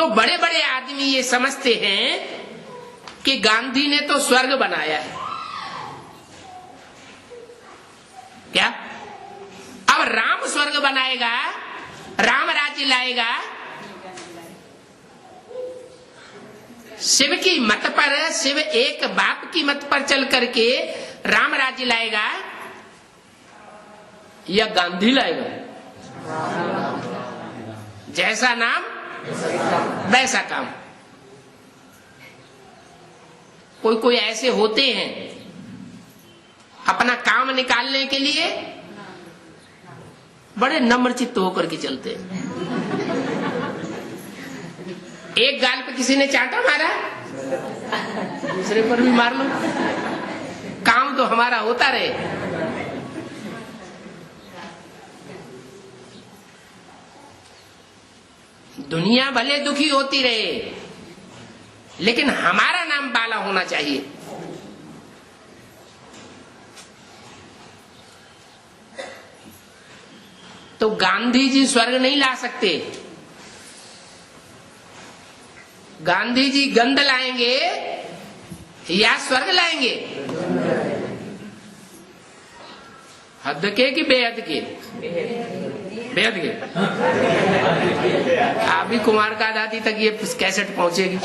तो बड़े बड़े आदमी ये समझते हैं कि गांधी ने तो स्वर्ग बनाया है। क्या अब राम स्वर्ग बनाएगा, राम राज्य लाएगा? शिव की मत पर, शिव एक बाप की मत पर चल करके राम राज्य लाएगा या गांधी लाएगा? जैसा नाम वैसा काम। कोई कोई ऐसे होते हैं अपना काम निकालने के लिए बड़े नम्र चित्त होकर के चलते हैं। एक गाल पे किसी ने चाटा मारा, दूसरे पर भी मार लो, काम तो हमारा होता रहे। दुनिया भले दुखी होती रहे, लेकिन हमारा नाम बाला होना चाहिए। तो गांधी जी स्वर्ग नहीं ला सकते। गांधी जी गंध लाएंगे या स्वर्ग लाएंगे? हद के कि बेहद के? बेहद के। अभी कुमार का दादी तक ये कैसेट पहुंचेगी।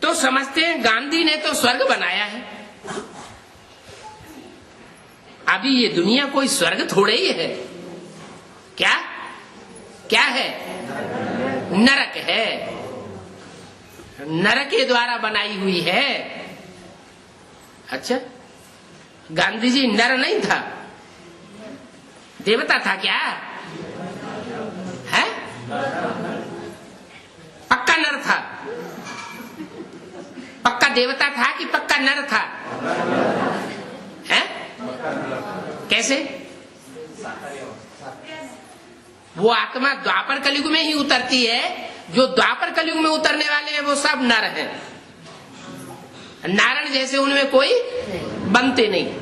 तो समझते हैं गांधी ने तो स्वर्ग बनाया है। अभी ये दुनिया कोई स्वर्ग थोड़े ही है। क्या क्या है? नरक है। नरक के द्वारा बनाई हुई है। अच्छा, गांधी जी नर नहीं था, देवता था क्या है? पक्का नर था? पक्का देवता था कि पक्का नर था? है? कैसे? वो आत्मा द्वापर कलयुग में ही उतरती है। जो द्वापर कलयुग में उतरने वाले हैं वो सब नर हैं। नारायण जैसे उनमें कोई बनते नहीं।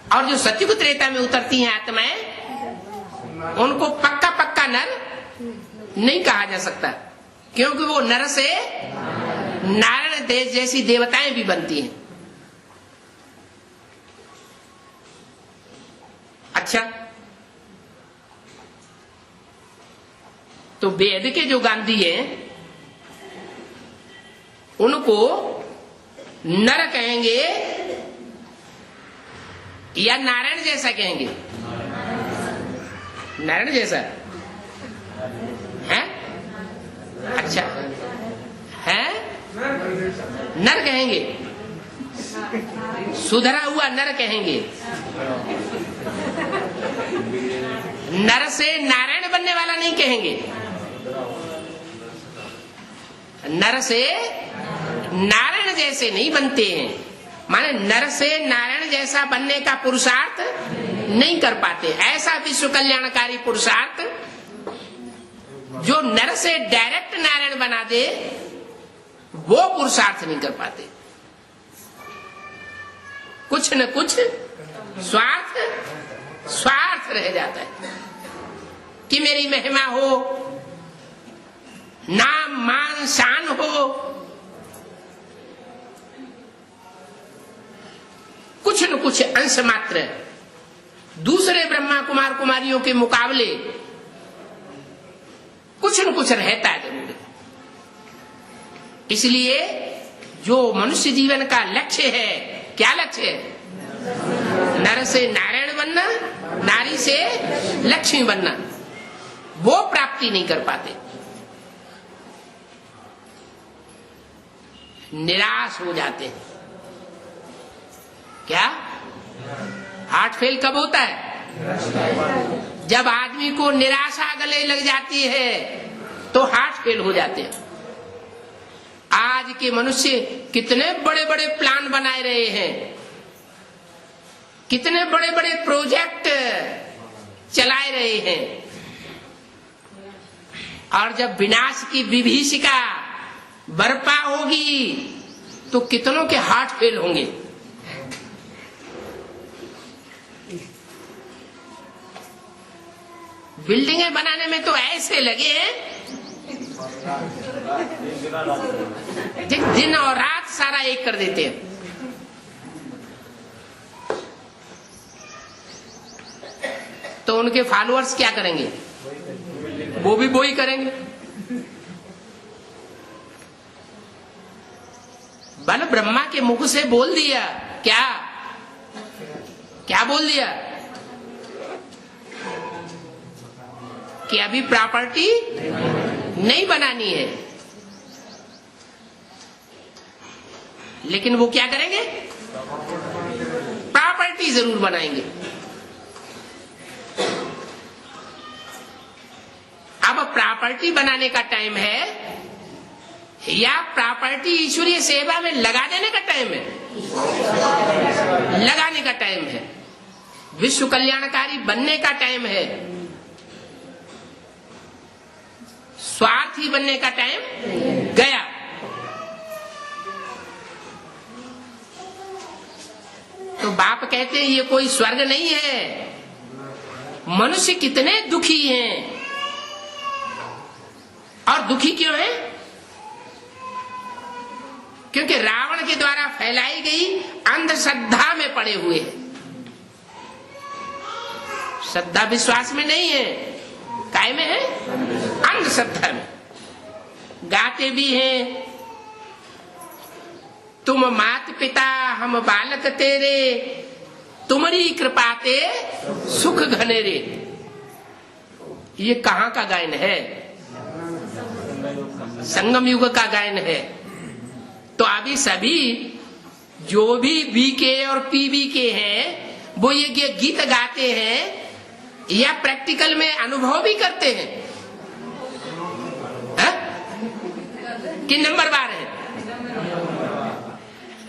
और जो सतयुग त्रेता में उतरती हैं आत्माएं, उनको पक्का पक्का नर नहीं कहा जा सकता, क्योंकि वो नर से नारायण देश जैसी देवताएं भी बनती हैं। अच्छा, तो वेद के जो गांधी हैं उनको नर कहेंगे या नारायण जैसा कहेंगे? नारायण जैसा है? अच्छा है, नर कहेंगे, सुधरा हुआ नर कहेंगे। नर से नारायण बनने वाला नहीं कहेंगे। नर से नारायण जैसे नहीं बनते हैं, माने नर से नारायण जैसा बनने का पुरुषार्थ नहीं कर पाते। ऐसा विश्व कल्याणकारी पुरुषार्थ जो नर से डायरेक्ट नारायण बना दे, वो पुरुषार्थ नहीं कर पाते। कुछ न कुछ स्वार्थ रह जाता है कि मेरी महिमा हो, नाम मान शान हो। कुछ न कुछ अंश मात्र दूसरे ब्रह्मा कुमार कुमारियों के मुकाबले कुछ न कुछ रहता है जरूर। इसलिए जो मनुष्य जीवन का लक्ष्य है, क्या लक्ष्य है? नर से नारायण बनना, नारी से लक्ष्मी बनना, वो प्राप्ति नहीं कर पाते। निराश हो जाते हैं। क्या हार्ट फेल कब होता है? जब आदमी को निराशा गले लग जाती है तो हार्ट फेल हो जाते हैं। आज के मनुष्य कितने बड़े बड़े प्लान बनाए रहे हैं, कितने बड़े बड़े प्रोजेक्ट चलाए रहे हैं, और जब विनाश की विभीषिका बर्पा होगी तो कितनों के हार्ट फेल होंगे। बिल्डिंगें बनाने में तो ऐसे लगे हैं दिन और रात सारा एक कर देते हैं। तो उनके फॉलोअर्स क्या करेंगे? वो भी वही करेंगे। बल ब्रह्मा के मुख से बोल दिया, क्या क्या बोल दिया कि अभी प्रॉपर्टी नहीं बनानी है, लेकिन वो क्या करेंगे? प्रॉपर्टी जरूर बनाएंगे। अब प्रॉपर्टी बनाने का टाइम है या प्रॉपर्टी ईश्वरीय सेवा में लगा देने का टाइम है? लगाने का टाइम है। विश्व कल्याणकारी बनने का टाइम है। स्वार्थी बनने का टाइम गया। तो बाप कहते हैं ये कोई स्वर्ग नहीं है। मनुष्य कितने दुखी हैं। और दुखी क्यों है? क्योंकि रावण के द्वारा फैलाई गई अंधश्रद्धा में पड़े हुए हैं। श्रद्धा विश्वास में नहीं है, काय में है? अंधश्रद्धा में। गाते भी हैं, तुम मात पिता हम बालक तेरे, तुम्हारी कृपाते सुख घनेरे। ये कहाँ का गायन है? संगम युग का गायन है। तो अभी सभी जो भी बीके और पीबी के हैं वो ये गीत गाते हैं या प्रैक्टिकल में अनुभव भी करते हैं, है? कि नंबरवार है?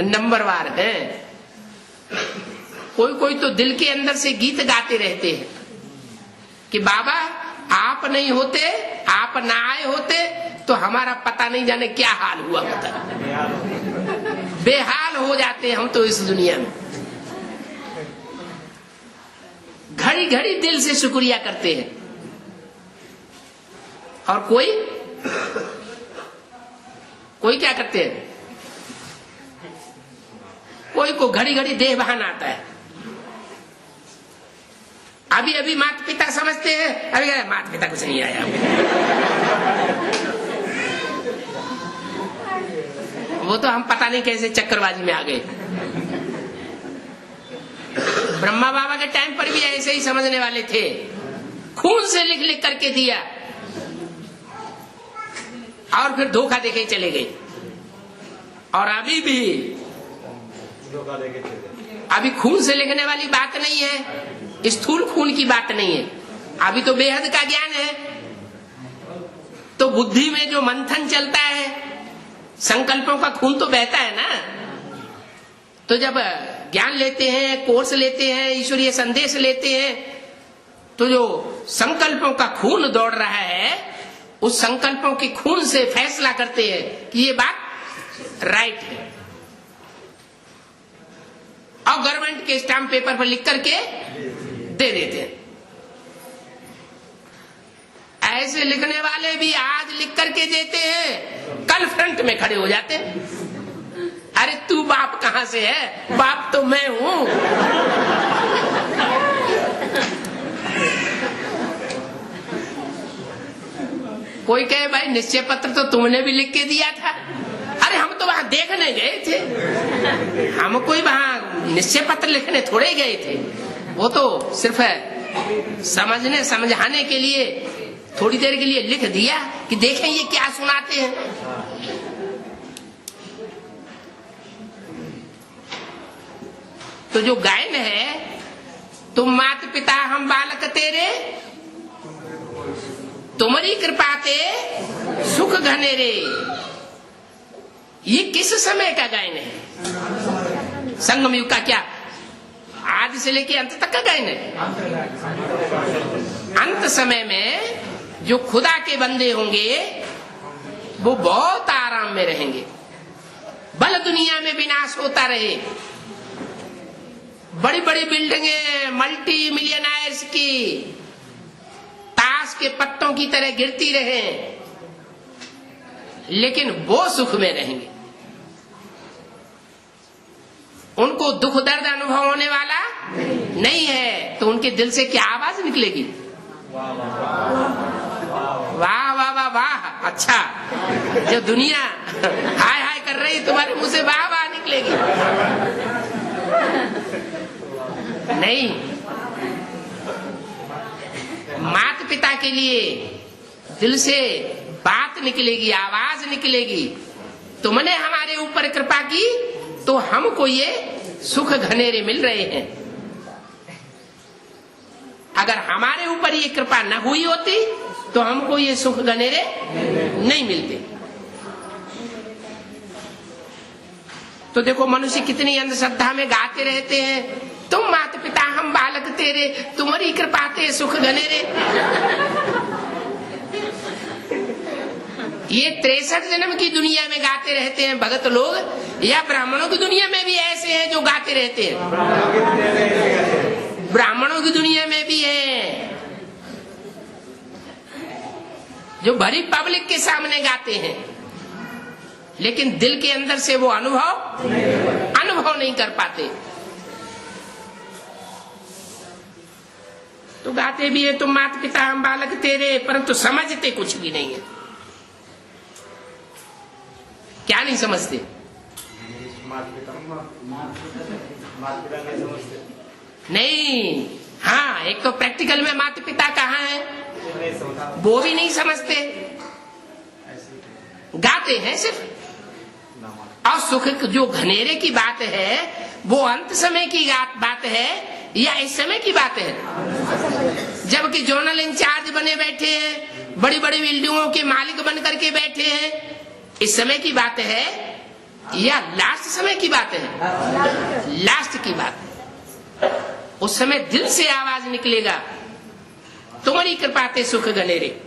नंबरवार है। कोई कोई तो दिल के अंदर से गीत गाते रहते हैं कि बाबा आप नहीं होते, आप ना आए होते तो हमारा पता नहीं जाने क्या हाल हुआ होता। बेहाल हो जाते हम तो इस दुनिया में। घड़ी घड़ी दिल से शुक्रिया करते हैं। और कोई क्या करते हैं? कोई को घड़ी घड़ी देह बहाना आता है। अभी अभी माता पिता समझते हैं, अभी माता पिता कुछ नहीं आया। वो तो हम पता नहीं कैसे चक्करबाजी में आ गए। ब्रह्मा बाबा के टाइम पर भी ऐसे ही समझने वाले थे। खून से लिख लिख करके दिया और फिर धोखा देके चले गए। और अभी भी धोखा देके चले। अभी खून से लिखने वाली बात नहीं है, स्थूल खून की बात नहीं है। अभी तो बेहद का ज्ञान है। तो बुद्धि में जो मंथन चलता है, संकल्पों का खून तो बहता है ना। तो जब ज्ञान लेते हैं, कोर्स लेते हैं, ईश्वरीय संदेश लेते हैं, तो जो संकल्पों का खून दौड़ रहा है, उस संकल्पों के खून से फैसला करते हैं कि ये बात राइट है। और गवर्नमेंट के स्टाम्प पेपर पर लिख करके दे देते हैं। ऐसे लिखने वाले भी आज लिख करके देते हैं, कल फ्रंट में खड़े हो जाते हैं। अरे तू बाप कहां से है? बाप तो मैं हूं। कोई कहे भाई निश्चय पत्र तो तुमने भी लिख के दिया था। अरे हम तो वहां देखने गए थे, हम कोई वहां निश्चय पत्र लिखने थोड़े गए थे। वो तो सिर्फ समझने समझाने के लिए थोड़ी देर के लिए लिख दिया कि देखें ये क्या सुनाते हैं। तो जो गायन है, तुम मात पिता हम बालक तेरे, तुम्हारी कृपा ते सुख घनेरे, ये किस समय का गायन है? संगम युग का क्या? आदि से लेके अंत तक का गायन है। अंत समय में जो खुदा के बंदे होंगे वो बहुत आराम काम में रहेंगे। भले दुनिया में विनाश होता रहे, बड़ी बड़ी बिल्डिंगें मल्टी मिलियनायर्स की ताश के पत्तों की तरह गिरती रहे, लेकिन वो सुख में रहेंगे। उनको दुख दर्द अनुभव होने वाला नहीं है, तो उनके दिल से क्या आवाज निकलेगी? वाह वाह वाह वाह। अच्छा, जो दुनिया हाय हाय कर रही, तुम्हारे मुंह से वाह वाह निकलेगी? नहीं। माता पिता के लिए दिल से बात निकलेगी, आवाज निकलेगी, तुमने हमारे ऊपर कृपा की तो हमको ये सुख घनेरे मिल रहे हैं। अगर हमारे ऊपर ये कृपा न हुई होती तो हमको ये सुख घनेरे नहीं मिलते। तो देखो मनुष्य कितनी अंधश्रद्धा में गाते रहते हैं, तुम माता पिता हम बालक तेरे, तुम्हारी कृपा ते सुख घनेरे। ये 63 जन्म की दुनिया में गाते रहते हैं भगत लोग, या ब्राह्मणों की दुनिया में भी ऐसे हैं जो गाते रहते हैं? ब्राह्मणों की दुनिया में भी है जो भरी पब्लिक के सामने गाते हैं, लेकिन दिल के अंदर से वो अनुभव नहीं कर पाते। तो गाते भी है तुम माता पिता हम बालक तेरे, परंतु समझते कुछ भी नहीं है। क्या नहीं समझते? नहीं। हाँ, एक तो प्रैक्टिकल में माता पिता कहाँ है वो भी नहीं समझते, गाते हैं सिर्फ। और सुख जो घनेरे की बात है वो अंत समय की बात है या इस समय की बात है? जबकि जोनल इंचार्ज बने बैठे हैं, बड़ी बड़ी बिल्डिंगों के मालिक बन करके बैठे हैं, इस समय की बात है या लास्ट समय की बात है? लास्ट की बात है। उस समय दिल से आवाज निकलेगा, तुम्हारी कृपा ते सुख घनेरे।